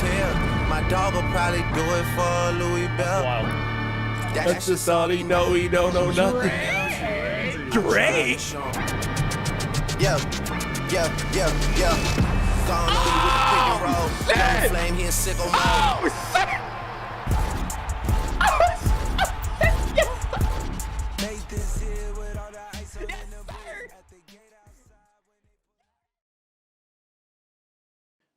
as hell. My dog will probably do it for Louis Bell. Wow. That's just all he know. He don't know nothing. Drake. Yeah. Gone on with the pick and roll. shit. Flame, he in sicko mode. Made this here with all the ice on the board at the gate outside.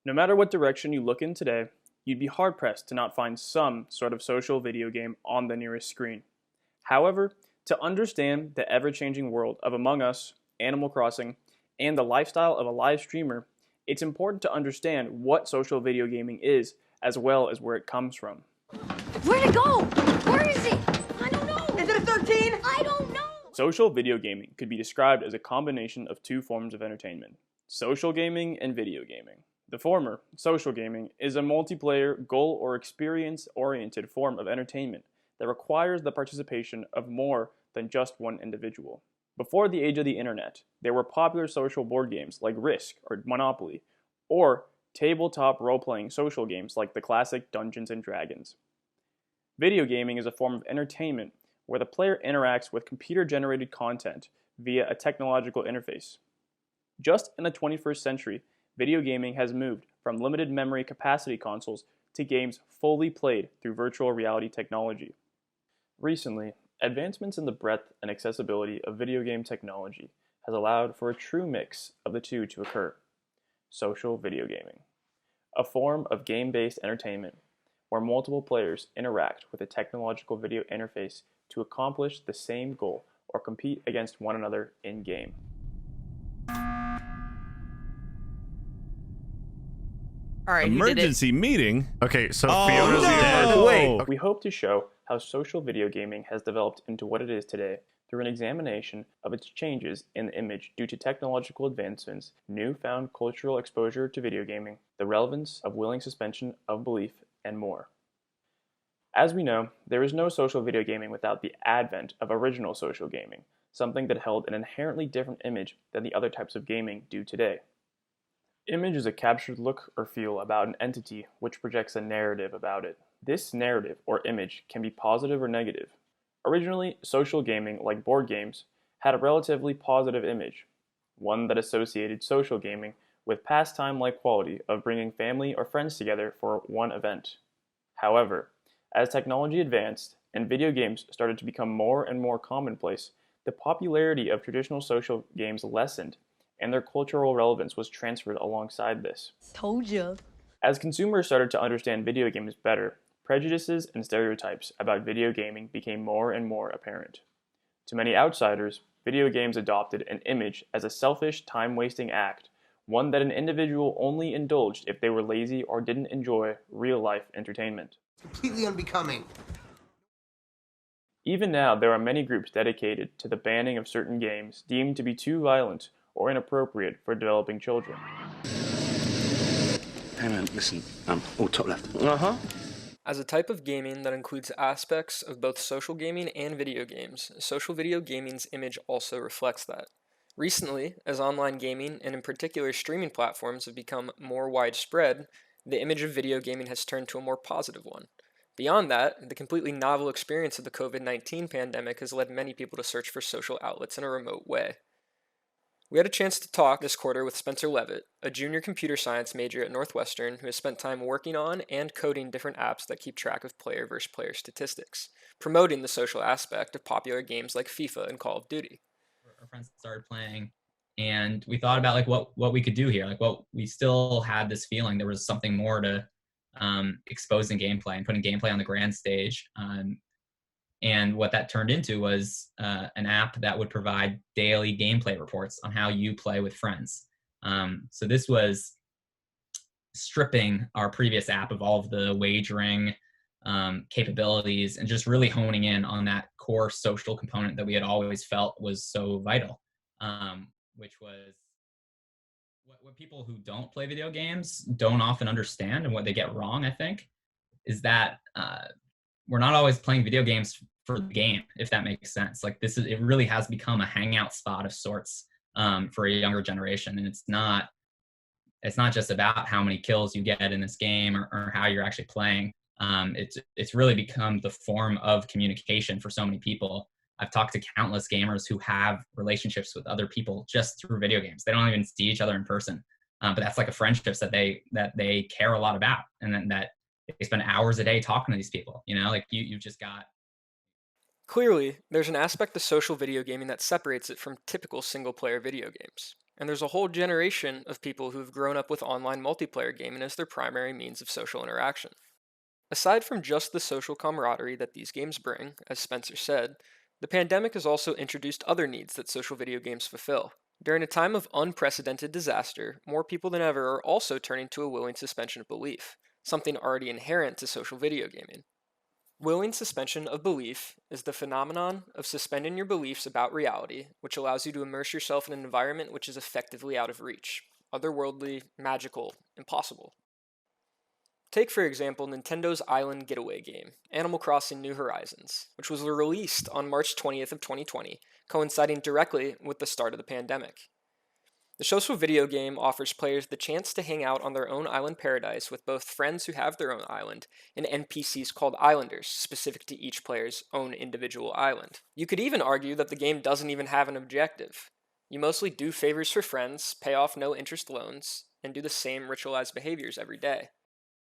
No matter what direction you look in today, you'd be hard-pressed to not find some sort of social video game on the nearest screen. However, to understand the ever-changing world of Among Us, Animal Crossing, and the lifestyle of a live streamer, it's important to understand what social video gaming is, as well as where it comes from. Where'd it go? Where is it? I don't know. Is it a 13? I don't know. Social video gaming could be described as a combination of two forms of entertainment: social gaming and video gaming. The former, social gaming, is a multiplayer, goal or experience-oriented form of entertainment that requires the participation of more than just one individual. Before the age of the internet, there were popular social board games like Risk or Monopoly, or tabletop role-playing social games like the classic Dungeons & Dragons. Video gaming is a form of entertainment where the player interacts with computer-generated content via a technological interface. Just in the 21st century, video gaming has moved from limited memory capacity consoles to games fully played through virtual reality technology. Recently, advancements in the breadth and accessibility of video game technology has allowed for a true mix of the two to occur: social video gaming, a form of game-based entertainment where multiple players interact with a technological video interface to accomplish the same goal or compete against one another in-game. All right, who did it? Emergency meeting. Okay, so Oh, Fiona's no! dead. Wait, we hope to show how social video gaming has developed into what it is today through an examination of its changes in the image due to technological advancements, newfound cultural exposure to video gaming, the relevance of willing suspension of belief, and more. As we know, there is no social video gaming without the advent of original social gaming, something that held an inherently different image than the other types of gaming do today. Image is a captured look or feel about an entity which projects a narrative about it. This narrative or image can be positive or negative. Originally, social gaming, like board games, had a relatively positive image, one that associated social gaming with pastime-like quality of bringing family or friends together for one event. However, as technology advanced and video games started to become more and more commonplace, the popularity of traditional social games lessened, and their cultural relevance was transferred alongside this. Told you. As consumers started to understand video games better, prejudices and stereotypes about video gaming became more and more apparent. To many outsiders, video games adopted an image as a selfish, time-wasting act, one that an individual only indulged if they were lazy or didn't enjoy real-life entertainment. Completely unbecoming. Even now, there are many groups dedicated to the banning of certain games deemed to be too violent or inappropriate for developing children. Hey man, listen, top left. As a type of gaming that includes aspects of both social gaming and video games, social video gaming's image also reflects that. Recently, as online gaming, and in particular streaming platforms, have become more widespread, the image of video gaming has turned to a more positive one. Beyond that, the completely novel experience of the COVID-19 pandemic has led many people to search for social outlets in a remote way. We had a chance to talk this quarter with Spencer Levitt, a junior computer science major at Northwestern who has spent time working on and coding different apps that keep track of player versus player statistics, promoting the social aspect of popular games like FIFA and Call of Duty. Our friends started playing, and we thought about like what we could do here. Like, what we still had this feeling there was something more to exposing gameplay and putting gameplay on the grand stage. And what that turned into was an app that would provide daily gameplay reports on how you play with friends. So this was stripping our previous app of all of the wagering capabilities and just really honing in on that core social component that we had always felt was so vital, which was what people who don't play video games don't often understand, and what they get wrong, I think, is that we're not always playing video games for the game, if that makes sense. Like, it really has become a hangout spot of sorts for a younger generation, and it's not It's not just about how many kills you get in this game or how you're actually playing. It's really become the form of communication for so many people. I've talked to countless gamers who have relationships with other people just through video games. They don't even see each other in person, but that's like a friendships that they care a lot about, and then that they spend hours a day talking to these people. You know, like you've just got. Clearly, there's an aspect of social video gaming that separates it from typical single-player video games. And there's a whole generation of people who've grown up with online multiplayer gaming as their primary means of social interaction. Aside from just the social camaraderie that these games bring, as Spencer said, the pandemic has also introduced other needs that social video games fulfill. During a time of unprecedented disaster, more people than ever are also turning to a willing suspension of belief, something already inherent to social video gaming. Willing suspension of belief is the phenomenon of suspending your beliefs about reality, which allows you to immerse yourself in an environment which is effectively out of reach, otherworldly, magical, impossible. Take, for example, Nintendo's island getaway game, Animal Crossing: New Horizons, which was released on March 20th of 2020, coinciding directly with the start of the pandemic. The social video game offers players the chance to hang out on their own island paradise with both friends who have their own island and NPCs called islanders, specific to each player's own individual island. You could even argue that the game doesn't even have an objective. You mostly do favors for friends, pay off no-interest loans, and do the same ritualized behaviors every day.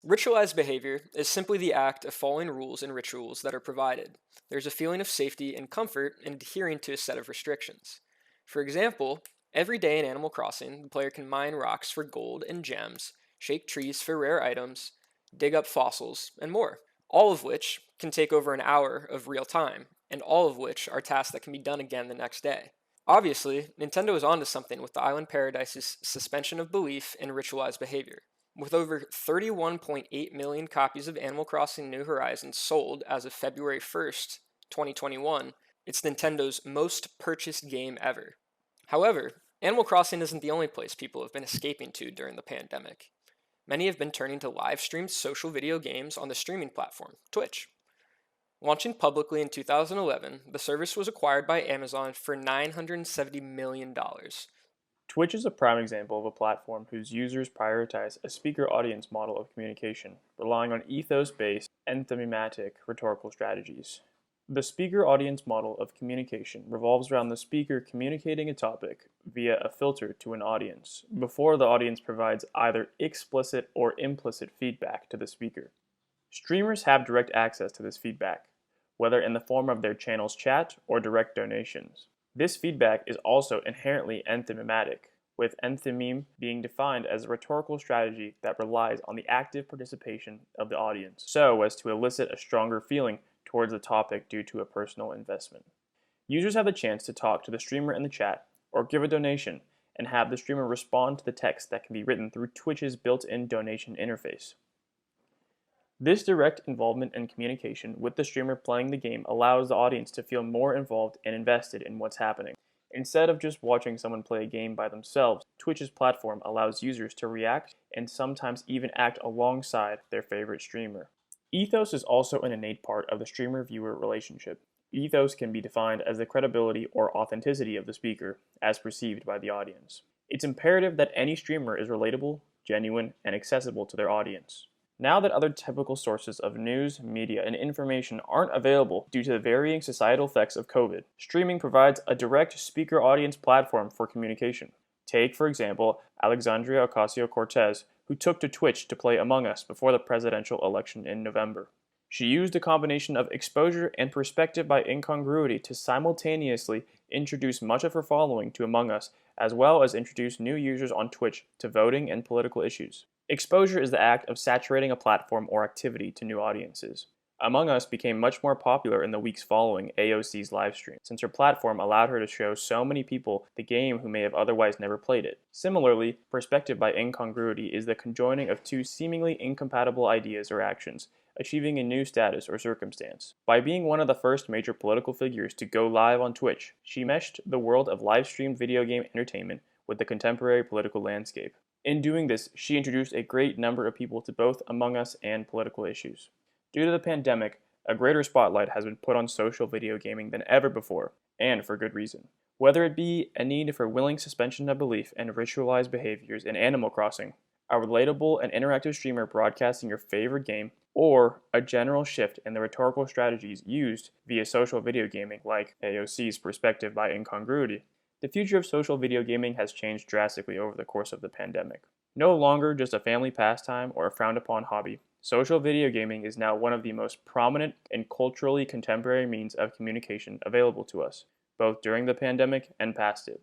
Ritualized behavior is simply the act of following rules and rituals that are provided. There's a feeling of safety and comfort in adhering to a set of restrictions. For example, every day in Animal Crossing, the player can mine rocks for gold and gems, shake trees for rare items, dig up fossils, and more, all of which can take over an hour of real time, and all of which are tasks that can be done again the next day. Obviously, Nintendo is onto something with the Island Paradise's suspension of belief and ritualized behavior. With over 31.8 million copies of Animal Crossing: New Horizons sold as of February 1st, 2021, it's Nintendo's most purchased game ever. However, Animal Crossing isn't the only place people have been escaping to during the pandemic. Many have been turning to live-streamed social video games on the streaming platform, Twitch. Launching publicly in 2011, the service was acquired by Amazon for $970 million. Twitch is a prime example of a platform whose users prioritize a speaker-audience model of communication, relying on ethos-based, enthematic rhetorical strategies. The speaker-audience model of communication revolves around the speaker communicating a topic via a filter to an audience, before the audience provides either explicit or implicit feedback to the speaker. Streamers have direct access to this feedback, whether in the form of their channel's chat or direct donations. This feedback is also inherently enthematic, with entheme being defined as a rhetorical strategy that relies on the active participation of the audience, so as to elicit a stronger feeling towards the topic due to a personal investment. Users have the chance to talk to the streamer in the chat, or give a donation, and have the streamer respond to the text that can be written through Twitch's built-in donation interface. This direct involvement and communication with the streamer playing the game allows the audience to feel more involved and invested in what's happening. Instead of just watching someone play a game by themselves, Twitch's platform allows users to react and sometimes even act alongside their favorite streamer. Ethos is also an innate part of the streamer-viewer relationship. Ethos can be defined as the credibility or authenticity of the speaker, as perceived by the audience. It's imperative that any streamer is relatable, genuine, and accessible to their audience. Now that other typical sources of news, media, and information aren't available due to the varying societal effects of COVID, streaming provides a direct speaker-audience platform for communication. Take, for example, Alexandria Ocasio-Cortez, who took to Twitch to play Among Us before the presidential election in November. She used a combination of exposure and perspective by incongruity to simultaneously introduce much of her following to Among Us, as well as introduce new users on Twitch to voting and political issues. Exposure is the act of saturating a platform or activity to new audiences. Among Us became much more popular in the weeks following AOC's livestream, since her platform allowed her to show so many people the game who may have otherwise never played it. Similarly, perspective by incongruity is the conjoining of two seemingly incompatible ideas or actions, achieving a new status or circumstance. By being one of the first major political figures to go live on Twitch, she meshed the world of live-streamed video game entertainment with the contemporary political landscape. In doing this, she introduced a great number of people to both Among Us and political issues. Due to the pandemic, a greater spotlight has been put on social video gaming than ever before, and for good reason. Whether it be a need for willing suspension of belief and ritualized behaviors in Animal Crossing, a relatable and interactive streamer broadcasting your favorite game, or a general shift in the rhetorical strategies used via social video gaming like AOC's perspective by incongruity. The future of social video gaming has changed drastically over the course of the pandemic. No longer just a family pastime or a frowned upon hobby, social video gaming is now one of the most prominent and culturally contemporary means of communication available to us, both during the pandemic and past it.